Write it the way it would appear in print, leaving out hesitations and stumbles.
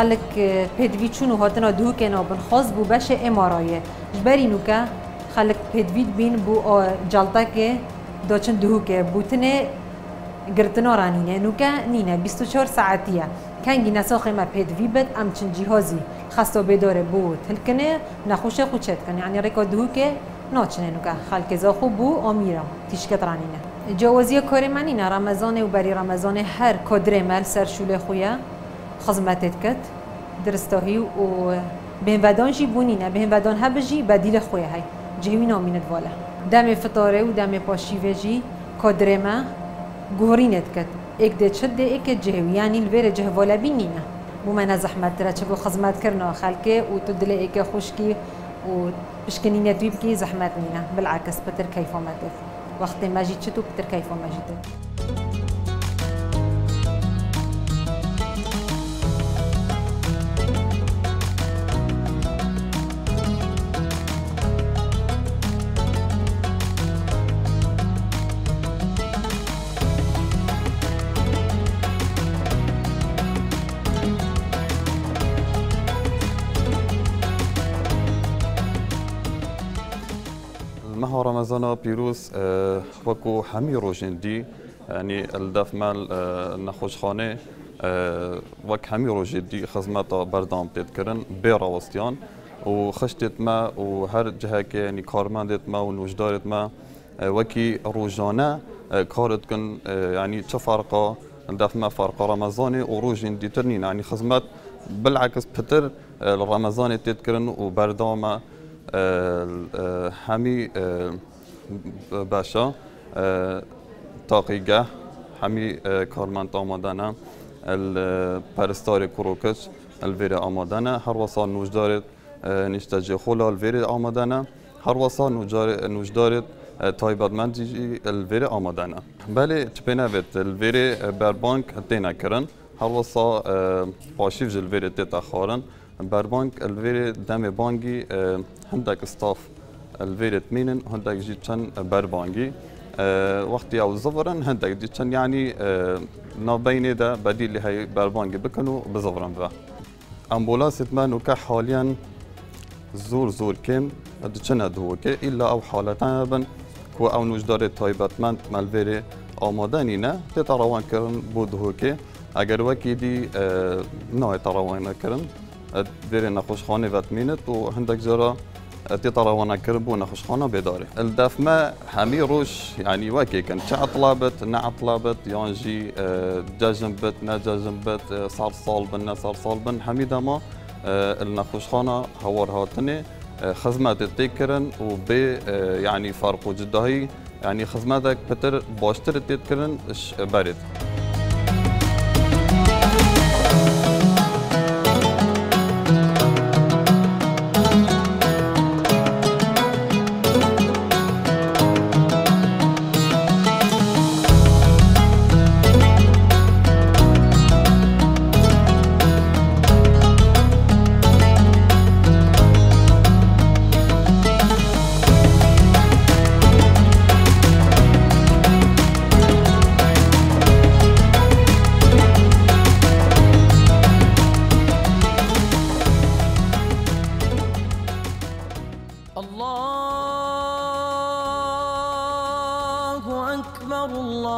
خلق پدوی چون و هاتنا دو کنا بنخواست بو بش امارایه جبری نوکه خلق پدوی بین بو جلتا که داچن دو که بوتنه گرتنا رانینه نوکه نینه 24 ساعتیه کنگی نساخه ما پدوی بد امچن جهازی خسته بداره بود هلکنه نخوشه خوشت کنه یعنی رکا دو که ناچنه نوکه خلق زاخو بو آمیرا تیشکت رانینه جوازی کار منینه رمضان و بری رمضان هر کادر مل سر شوله خویا خدمتت کت درستاهی و بهم ودان جی بونینه بهم ودان هبجی بدیل خویا های جهوی نامینت والا دم فطاره و دم پاشیوه جی کادر ما گورینت کت ایک ده چد ده ایک جهوی یعنی الویر جهوالا بینینه بو من زحمت ترا چه بو خدمت کرنا خلکه و تو دل ایک خوشکی و بشکنینت وی بکی زحمت نینه بالعکس بتر کیفا مدت وقت ماجي تشتو بتر كيفو ماجي ماه رمضان پیروز وکو همی روزندی یعنی الدف مال نخوشخانه وک همی روزندی خدمت بردام تید کردن بیراوستیان و خشتت ما و هر جهه که یعنی کارمندت ما و نوجدارت ما وکی روزانه کارت کن یعنی چه فرقه الدف ما فرق رمضان و روزندی ترنین یعنی خدمت بالعکس بتر رمضان تید کردن و بردام همی باشا تاقیگه همی کارمند آمدانه الپرستار کروکش الویر آمدانه هر وصال نوجدارت نشتاجی خولا الویر آمدانه هر وصال نوجدارت تایبادمندی الویر آمدانه بله چپنه بید الویر بربانک تینا کرن هر وصال پاشیف جل الویر تیتا خارن بربانك الفيري دامي بانجي هندك ستاف الفيري تمينن هندك جيتشن بربانجي وقت او زفرن هندك جيتشن يعني نابيني دا بديل اللي هي بربانجي بكنو بزفرن با امبولاس تمانو كحاليا زور كم جيتشن هدوكي الا او حالتان بن كو او نوجدار تايبتمنت مالفيري آمادانينا تتراوان كرن بودهوكي اگر وكي دي نوع تراوان كرن ديري نخوشخانه واتمينت و هندك جرا تطراوانا كربو نخوشخانه بداري الدف ما همي روش يعني واكي كان شع طلبت نع طلبت يانجي جاجنبت نا جاجنبت صار صالبن صار صالبن حميدا ما النخوشخانه هور هاتني خدمات تذكرن و ب يعني فرق جداهي يعني خدماتك بتر باشتر تذكرن بارد الله أكبر الله